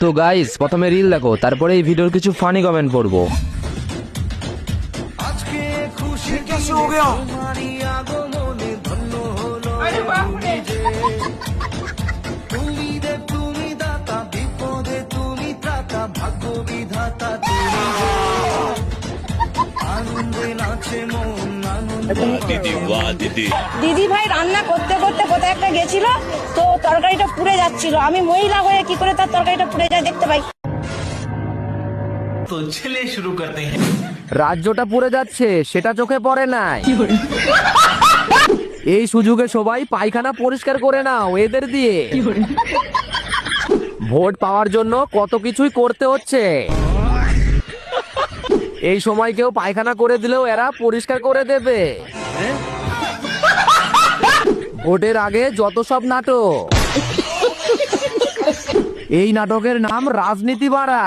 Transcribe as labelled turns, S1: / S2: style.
S1: তো গাইস, প্রথমে রিল দেখো, তারপরে এই ভিডিওর কিছু ফানি কমেন্ট পড়বো।
S2: कैसे हो गया?
S3: अरे बाप रे।
S4: দিদি ভাই রান্না করতে করতে কোথায় একটা গেছিল, তো তরকারিটা পুড়ে যাচ্ছিল। আমি মহিলা হয়ে কি করে তার তরকারিটা পুড়ে যায় দেখতে পাই।
S2: तो चलिए शुरू करते हैं।
S1: রাজ্যটা পুড়ে যাচ্ছে সেটা চোখে পড়ে নাই। এই সুযোগে সবাই পায়খানা পরিষ্কার করে নাও এদের দিয়ে। ভোট পাওয়ার জন্য কত কিছুই করতে হচ্ছে। এই সময় কেউ পায়খানা করে দিলেও এরা পরিষ্কার করে দেবে। ভোটের আগে যত সব নাটক, এই নাটকের নাম রাজনীতি বাড়া।